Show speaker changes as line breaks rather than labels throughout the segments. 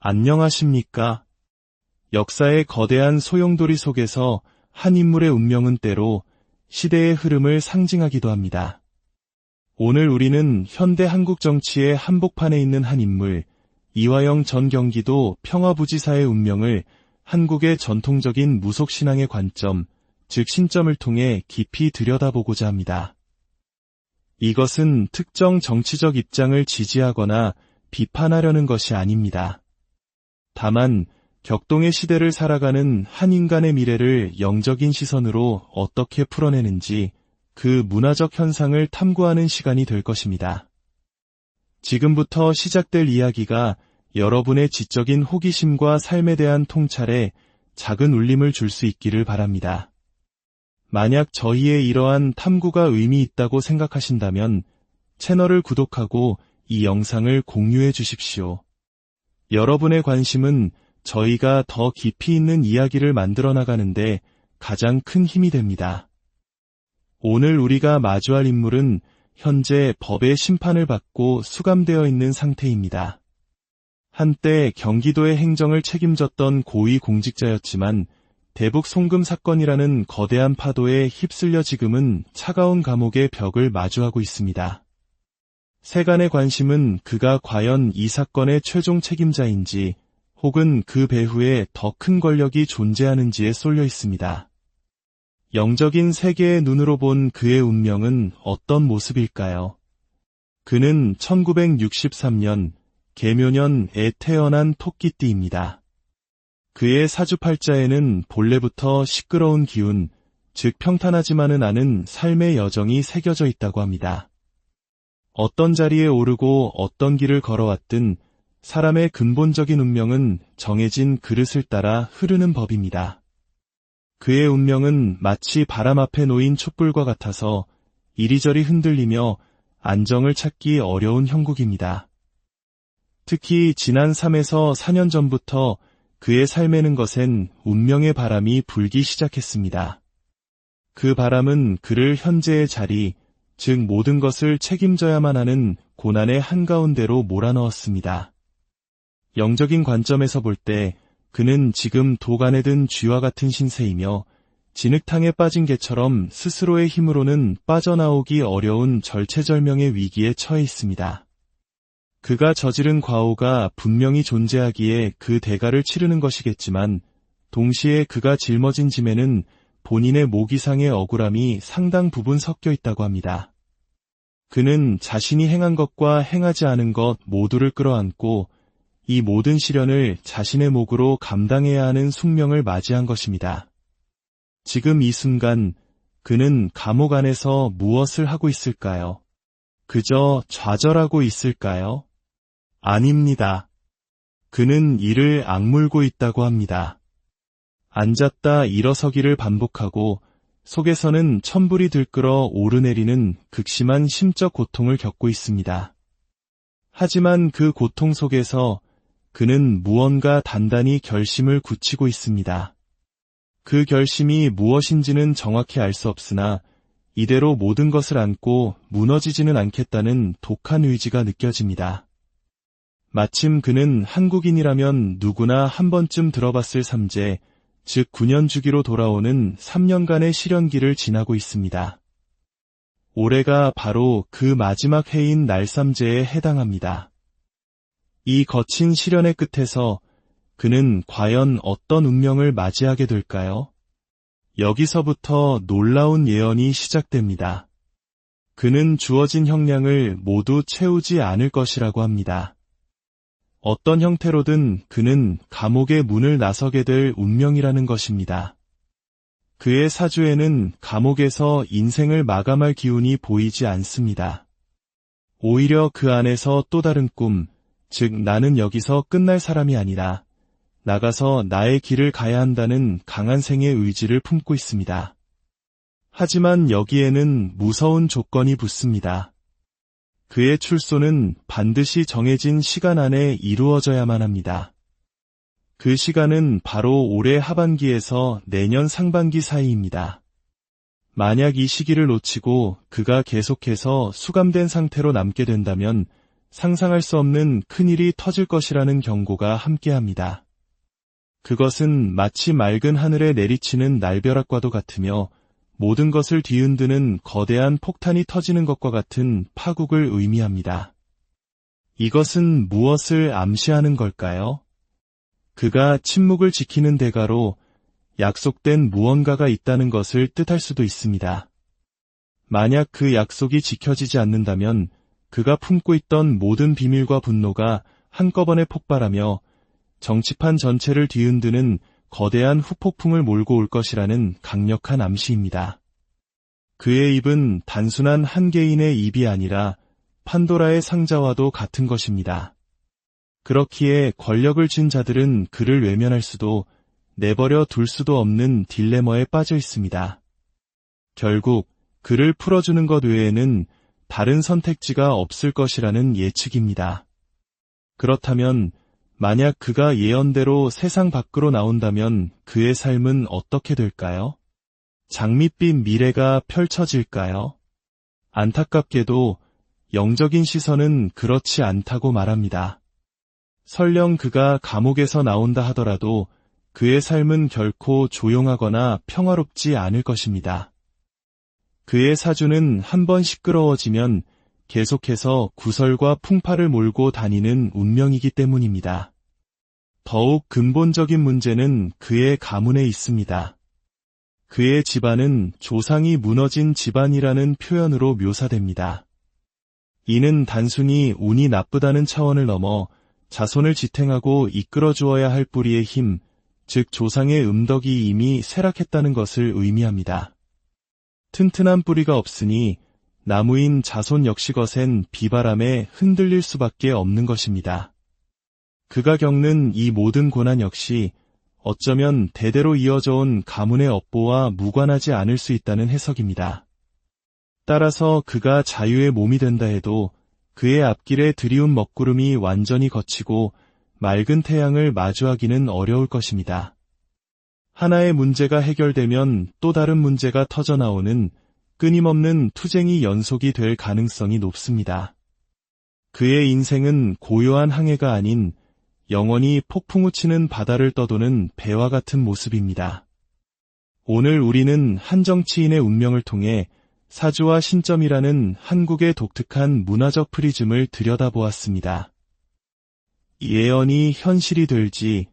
안녕하십니까? 역사의 거대한 소용돌이 속에서 한 인물의 운명은 때로 시대의 흐름을 상징하기도 합니다. 오늘 우리는 현대 한국 정치의 한복판에 있는 한 인물, 이화영 전 경기도 평화부지사의 운명을 한국의 전통적인 무속신앙의 관점, 즉 신점을 통해 깊이 들여다보고자 합니다. 이것은 특정 정치적 입장을 지지하거나 비판하려는 것이 아닙니다. 다만 격동의 시대를 살아가는 한 인간의 미래를 영적인 시선으로 어떻게 풀어내는지 그 문화적 현상을 탐구하는 시간이 될 것입니다. 지금부터 시작될 이야기가 여러분의 지적인 호기심과 삶에 대한 통찰에 작은 울림을 줄 수 있기를 바랍니다. 만약 저희의 이러한 탐구가 의미 있다고 생각하신다면 채널을 구독하고 이 영상을 공유해 주십시오. 여러분의 관심은 저희가 더 깊이 있는 이야기를 만들어 나가는데 가장 큰 힘이 됩니다. 오늘 우리가 마주할 인물은 현재 법의 심판을 받고 수감되어 있는 상태입니다. 한때 경기도의 행정을 책임졌던 고위 공직자였지만 대북 송금 사건이라는 거대한 파도에 휩쓸려 지금은 차가운 감옥의 벽을 마주하고 있습니다. 세간의 관심은 그가 과연 이 사건의 최종 책임자인지 혹은 그 배후에 더 큰 권력이 존재하는지에 쏠려 있습니다. 영적인 세계의 눈으로 본 그의 운명은 어떤 모습일까요? 그는 1963년 계묘년에 태어난 토끼띠입니다. 그의 사주팔자에는 본래부터 시끄러운 기운, 즉 평탄하지만은 않은 삶의 여정이 새겨져 있다고 합니다. 어떤 자리에 오르고 어떤 길을 걸어왔든 사람의 근본적인 운명은 정해진 그릇을 따라 흐르는 법입니다. 그의 운명은 마치 바람 앞에 놓인 촛불과 같아서 이리저리 흔들리며 안정을 찾기 어려운 형국입니다. 특히 지난 3에서 4년 전부터 그의 삶에는 것엔 운명의 바람이 불기 시작했습니다. 그 바람은 그를 현재의 자리, 즉 모든 것을 책임져야만 하는 고난의 한가운데로 몰아넣었습니다. 영적인 관점에서 볼 때 그는 지금 도간에 든 쥐와 같은 신세이며 진흙탕에 빠진 개처럼 스스로의 힘으로는 빠져나오기 어려운 절체절명의 위기에 처해 있습니다. 그가 저지른 과오가 분명히 존재하기에 그 대가를 치르는 것이겠지만 동시에 그가 짊어진 짐에는 본인의 모기상의 억울함이 상당 부분 섞여 있다고 합니다. 그는 자신이 행한 것과 행하지 않은 것 모두를 끌어안고 이 모든 시련을 자신의 몫으로 감당해야 하는 숙명을 맞이한 것입니다. 지금 이 순간 그는 감옥 안에서 무엇을 하고 있을까요? 그저 좌절하고 있을까요? 아닙니다. 그는 이를 악물고 있다고 합니다. 앉았다 일어서기를 반복하고 속에서는 천불이 들끓어 오르내리는 극심한 심적 고통을 겪고 있습니다. 하지만 그 고통 속에서 그는 무언가 단단히 결심을 굳히고 있습니다. 그 결심이 무엇인지는 정확히 알 수 없으나 이대로 모든 것을 안고 무너지지는 않겠다는 독한 의지가 느껴집니다. 마침 그는 한국인이라면 누구나 한 번쯤 들어봤을 삼재, 즉 9년 주기로 돌아오는 3년간의 시련기를 지나고 있습니다. 올해가 바로 그 마지막 해인 날삼재에 해당합니다. 이 거친 시련의 끝에서 그는 과연 어떤 운명을 맞이하게 될까요? 여기서부터 놀라운 예언이 시작됩니다. 그는 주어진 형량을 모두 채우지 않을 것이라고 합니다. 어떤 형태로든 그는 감옥의 문을 나서게 될 운명이라는 것입니다. 그의 사주에는 감옥에서 인생을 마감할 기운이 보이지 않습니다. 오히려 그 안에서 또 다른 꿈, 즉 나는 여기서 끝날 사람이 아니라 나가서 나의 길을 가야 한다는 강한 생의 의지를 품고 있습니다. 하지만 여기에는 무서운 조건이 붙습니다. 그의 출소는 반드시 정해진 시간 안에 이루어져야만 합니다. 그 시간은 바로 올해 하반기에서 내년 상반기 사이입니다. 만약 이 시기를 놓치고 그가 계속해서 수감된 상태로 남게 된다면 상상할 수 없는 큰일이 터질 것이라는 경고가 함께합니다. 그것은 마치 맑은 하늘에 내리치는 날벼락과도 같으며 모든 것을 뒤흔드는 거대한 폭탄이 터지는 것과 같은 파국을 의미합니다. 이것은 무엇을 암시하는 걸까요? 그가 침묵을 지키는 대가로 약속된 무언가가 있다는 것을 뜻할 수도 있습니다. 만약 그 약속이 지켜지지 않는다면 그가 품고 있던 모든 비밀과 분노가 한꺼번에 폭발하며 정치판 전체를 뒤흔드는 거대한 후폭풍을 몰고 올 것이라는 강력한 암시입니다. 그의 입은 단순한 한 개인의 입이 아니라 판도라의 상자와도 같은 것입니다. 그렇기에 권력을 쥔 자들은 그를 외면할 수도 내버려 둘 수도 없는 딜레마에 빠져 있습니다. 결국 그를 풀어주는 것 외에는 다른 선택지가 없을 것이라는 예측입니다. 그렇다면 만약 그가 예언대로 세상 밖으로 나온다면 그의 삶은 어떻게 될까요? 장밋빛 미래가 펼쳐질까요? 안타깝게도 영적인 시선은 그렇지 않다고 말합니다. 설령 그가 감옥에서 나온다 하더라도 그의 삶은 결코 조용하거나 평화롭지 않을 것입니다. 그의 사주는 한번 시끄러워지면 계속해서 구설과 풍파를 몰고 다니는 운명이기 때문입니다. 더욱 근본적인 문제는 그의 가문에 있습니다. 그의 집안은 조상이 무너진 집안이라는 표현으로 묘사됩니다. 이는 단순히 운이 나쁘다는 차원을 넘어 자손을 지탱하고 이끌어 주어야 할 뿌리의 힘, 즉 조상의 음덕이 이미 쇠락했다는 것을 의미합니다. 튼튼한 뿌리가 없으니 나무인 자손 역시 거센 비바람에 흔들릴 수밖에 없는 것입니다. 그가 겪는 이 모든 고난 역시 어쩌면 대대로 이어져 온 가문의 업보와 무관하지 않을 수 있다는 해석입니다. 따라서 그가 자유의 몸이 된다 해도 그의 앞길에 드리운 먹구름이 완전히 걷히고 맑은 태양을 마주하기는 어려울 것입니다. 하나의 문제가 해결되면 또 다른 문제가 터져나오는 끊임없는 투쟁이 연속이 될 가능성이 높습니다. 그의 인생은 고요한 항해가 아닌 영원히 폭풍우 치는 바다를 떠도는 배와 같은 모습입니다. 오늘 우리는 한 정치인의 운명을 통해 사주와 신점이라는 한국의 독특한 문화적 프리즘을 들여다보았습니다. 예언이 현실이 될지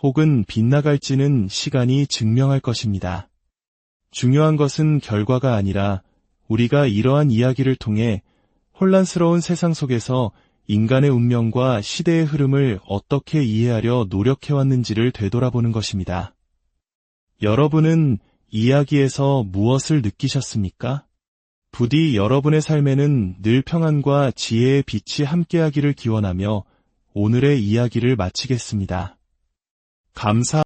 혹은 빗나갈지는 시간이 증명할 것입니다. 중요한 것은 결과가 아니라 우리가 이러한 이야기를 통해 혼란스러운 세상 속에서 인간의 운명과 시대의 흐름을 어떻게 이해하려 노력해왔는지를 되돌아보는 것입니다. 여러분은 이야기에서 무엇을 느끼셨습니까? 부디 여러분의 삶에는 늘 평안과 지혜의 빛이 함께하기를 기원하며 오늘의 이야기를 마치겠습니다. 감사합니다.